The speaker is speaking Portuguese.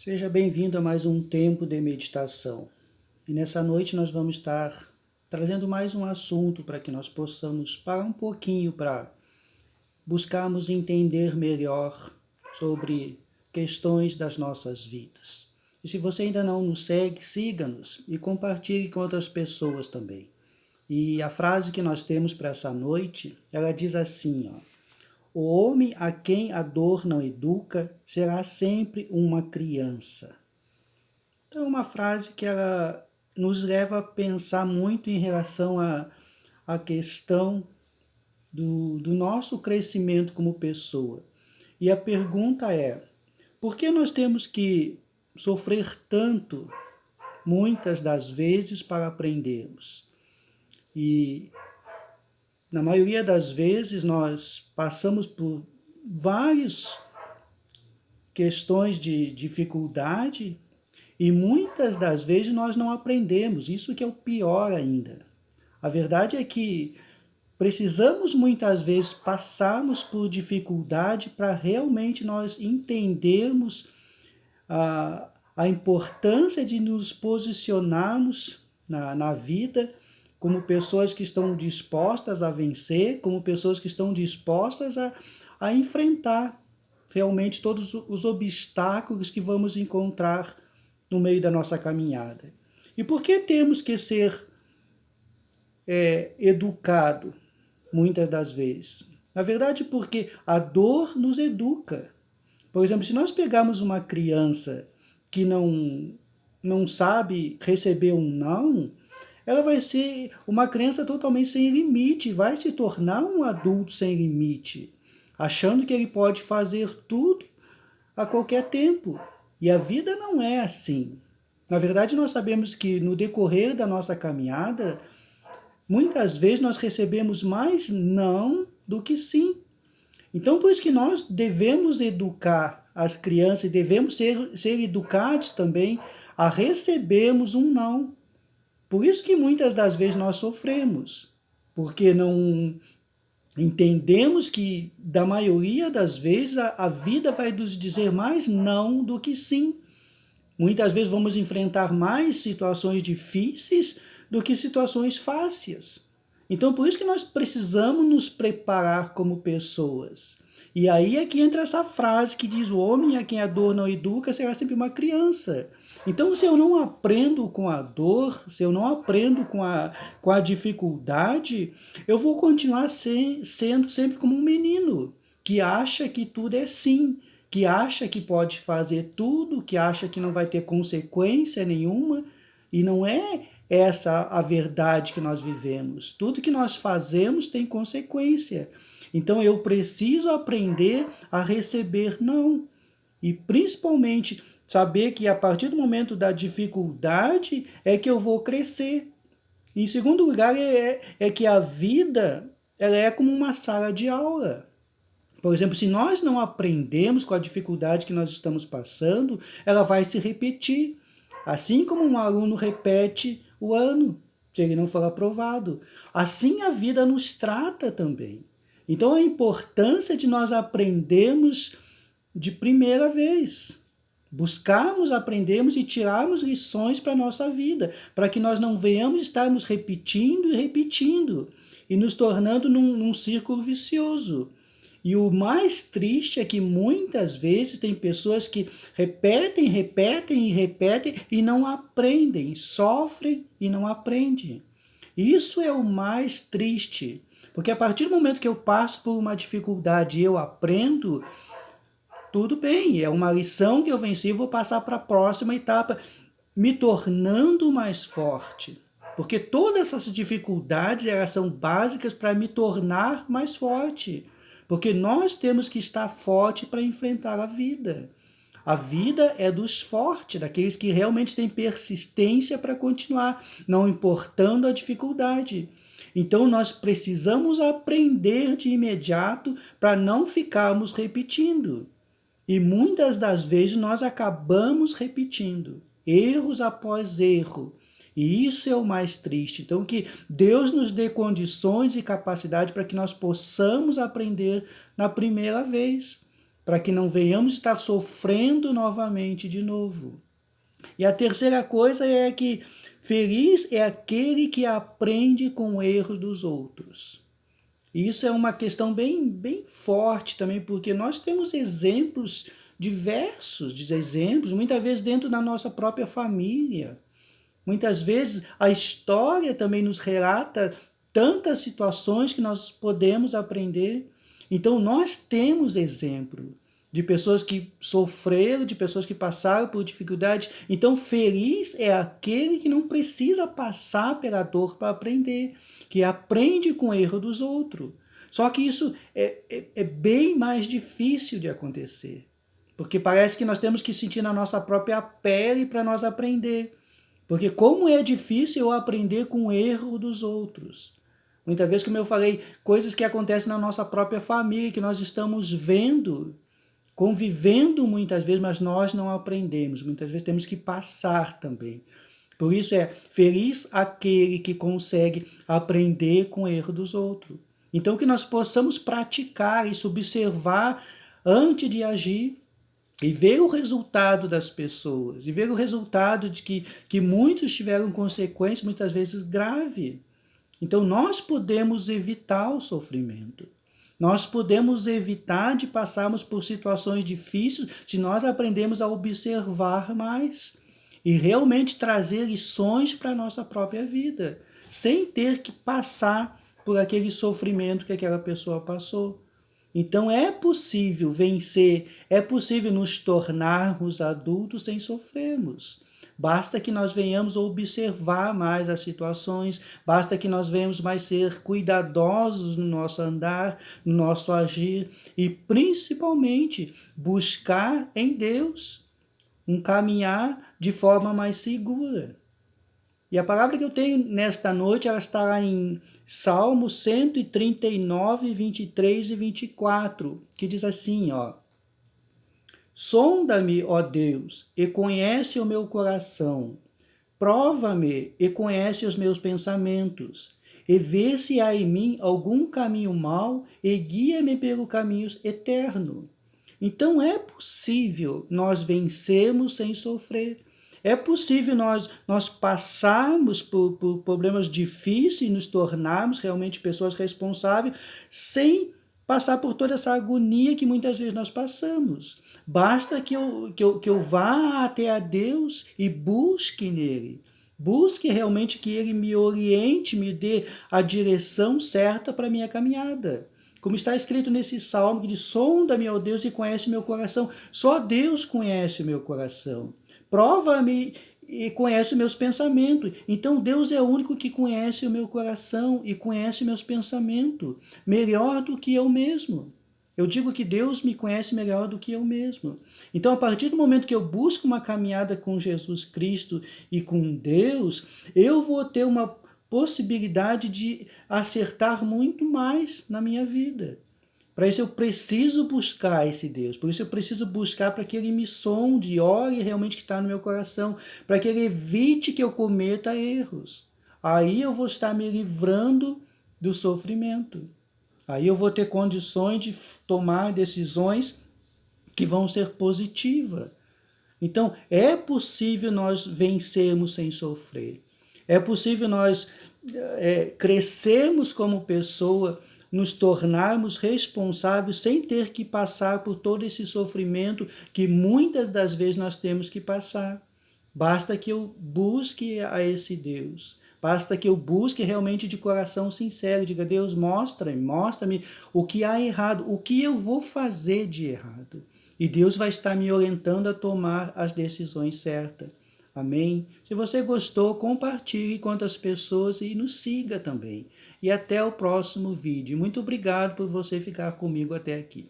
Seja bem-vindo a mais um tempo de meditação. E nessa noite nós vamos estar trazendo mais um assunto para que nós possamos parar um pouquinho para buscarmos entender melhor sobre questões das nossas vidas. E se você ainda não nos segue, siga-nos e compartilhe com outras pessoas também. E a frase que nós temos para essa noite, ela diz assim, ó: o homem a quem a dor não educa será sempre uma criança. Então, é uma frase que ela nos leva a pensar muito em relação à questão do nosso crescimento como pessoa. E a pergunta é: por que nós temos que sofrer tanto, muitas das vezes, para aprendermos? E na maioria das vezes nós passamos por várias questões de dificuldade e muitas das vezes nós não aprendemos, isso que é o pior ainda. A verdade é que precisamos muitas vezes passarmos por dificuldade para realmente nós entendermos a importância de nos posicionarmos na vida como pessoas que estão dispostas a vencer, como pessoas que estão dispostas a enfrentar realmente todos os obstáculos que vamos encontrar no meio da nossa caminhada. E por que temos que ser educado muitas das vezes? Na verdade, porque a dor nos educa. Por exemplo, se nós pegarmos uma criança que não sabe receber um não, ela vai ser uma criança totalmente sem limite, vai se tornar um adulto sem limite, achando que ele pode fazer tudo a qualquer tempo. E a vida não é assim. Na verdade, nós sabemos que no decorrer da nossa caminhada, muitas vezes nós recebemos mais não do que sim. Então, por isso que nós devemos educar as crianças e devemos ser educados também a recebermos um não. Por isso que muitas das vezes nós sofremos, porque não entendemos que, da maioria das vezes, a vida vai nos dizer mais não do que sim. Muitas vezes vamos enfrentar mais situações difíceis do que situações fáceis. Então, por isso que nós precisamos nos preparar como pessoas. E aí é que entra essa frase que diz: o homem a quem a dor não educa será sempre uma criança. Então, se eu não aprendo com a dor, se eu não aprendo com a dificuldade, eu vou continuar sendo sempre como um menino que acha que tudo é sim, que acha que pode fazer tudo, que acha que não vai ter consequência nenhuma, e não é essa a verdade que nós vivemos. Tudo que nós fazemos tem consequência. Então eu preciso aprender a receber não. E principalmente saber que a partir do momento da dificuldade é que eu vou crescer. Em segundo lugar, é que a vida ela é como uma sala de aula. Por exemplo, se nós não aprendemos com a dificuldade que nós estamos passando, ela vai se repetir. Assim como um aluno repete o ano, se ele não for aprovado. Assim a vida nos trata também. Então a importância de nós aprendermos de primeira vez. Buscarmos, aprendermos e tirarmos lições para a nossa vida, para que nós não venhamos estarmos repetindo e repetindo e nos tornando num círculo vicioso. E o mais triste é que muitas vezes tem pessoas que repetem, repetem e repetem e não aprendem, sofrem e não aprendem. Isso é o mais triste, porque a partir do momento que eu passo por uma dificuldade e eu aprendo, tudo bem, é uma lição que eu venci e vou passar para a próxima etapa, me tornando mais forte. Porque todas essas dificuldades elas são básicas para me tornar mais forte. Porque nós temos que estar forte para enfrentar a vida. A vida é dos fortes, daqueles que realmente têm persistência para continuar, não importando a dificuldade. Então nós precisamos aprender de imediato para não ficarmos repetindo. E muitas das vezes nós acabamos repetindo, erros após erro. E isso é o mais triste. Então, que Deus nos dê condições e capacidade para que nós possamos aprender na primeira vez. para que não venhamos estar sofrendo novamente de novo. E a terceira coisa é que feliz é aquele que aprende com o erro dos outros. E isso é uma questão bem forte também, porque nós temos exemplos, diversos de exemplos, muitas vezes dentro da nossa própria família. Muitas vezes a história também nos relata tantas situações que nós podemos aprender. Então nós temos exemplo de pessoas que sofreram, de pessoas que passaram por dificuldade. Então feliz é aquele que não precisa passar pela dor para aprender, que aprende com o erro dos outros. Só que isso é bem mais difícil de acontecer, porque parece que nós temos que sentir na nossa própria pele para nós aprender. Porque como é difícil eu aprender com o erro dos outros. Muitas vezes, como eu falei, coisas que acontecem na nossa própria família, que nós estamos vendo, convivendo muitas vezes, mas nós não aprendemos. Muitas vezes temos que passar também. Por isso é feliz aquele que consegue aprender com o erro dos outros. Então que nós possamos praticar isso, observar antes de agir, e ver o resultado das pessoas, e ver o resultado de que muitos tiveram consequências, muitas vezes graves. Então nós podemos evitar o sofrimento. Nós podemos evitar de passarmos por situações difíceis se nós aprendemos a observar mais e realmente trazer lições para a nossa própria vida, sem ter que passar por aquele sofrimento que aquela pessoa passou. Então é possível vencer, é possível nos tornarmos adultos sem sofrermos. Basta que nós venhamos observar mais as situações, basta que nós venhamos mais ser cuidadosos no nosso andar, no nosso agir e principalmente buscar em Deus um caminhar de forma mais segura. E a palavra que eu tenho nesta noite, ela está lá em Salmos 139, 23 e 24, que diz assim, ó: Sonda-me, ó Deus, e conhece o meu coração. Prova-me e conhece os meus pensamentos. E vê se há em mim algum caminho mau e guia-me pelo caminho eterno. Então é possível nós vencermos sem sofrer. É possível nós passarmos por problemas difíceis e nos tornarmos realmente pessoas responsáveis sem passar por toda essa agonia que muitas vezes nós passamos. Basta que eu vá até a Deus e busque nele. Busque realmente que ele me oriente, me dê a direção certa para a minha caminhada. Como está escrito nesse salmo que diz: sonda-me, ó Deus, e conhece meu coração. Só Deus conhece o meu coração. Prova-me e conhece meus pensamentos. Então Deus é o único que conhece o meu coração e conhece meus pensamentos, melhor do que eu mesmo. Eu digo que Deus me conhece melhor do que eu mesmo. Então, a partir do momento que eu busco uma caminhada com Jesus Cristo e com Deus, eu vou ter uma possibilidade de acertar muito mais na minha vida. Para isso eu preciso buscar esse Deus, por isso eu preciso buscar para que Ele me sonde, olhe realmente o que está no meu coração, para que Ele evite que eu cometa erros. Aí eu vou estar me livrando do sofrimento. Aí eu vou ter condições de tomar decisões que vão ser positivas. Então é possível nós vencermos sem sofrer. É possível nós crescermos como pessoa, nos tornarmos responsáveis sem ter que passar por todo esse sofrimento que muitas das vezes nós temos que passar. Basta que eu busque a esse Deus. Basta que eu busque realmente de coração sincero. Diga: Deus, mostra-me o que há errado, o que eu vou fazer de errado. E Deus vai estar me orientando a tomar as decisões certas. Amém? Se você gostou, compartilhe com outras pessoas e nos siga também. E até o próximo vídeo. Muito obrigado por você ficar comigo até aqui.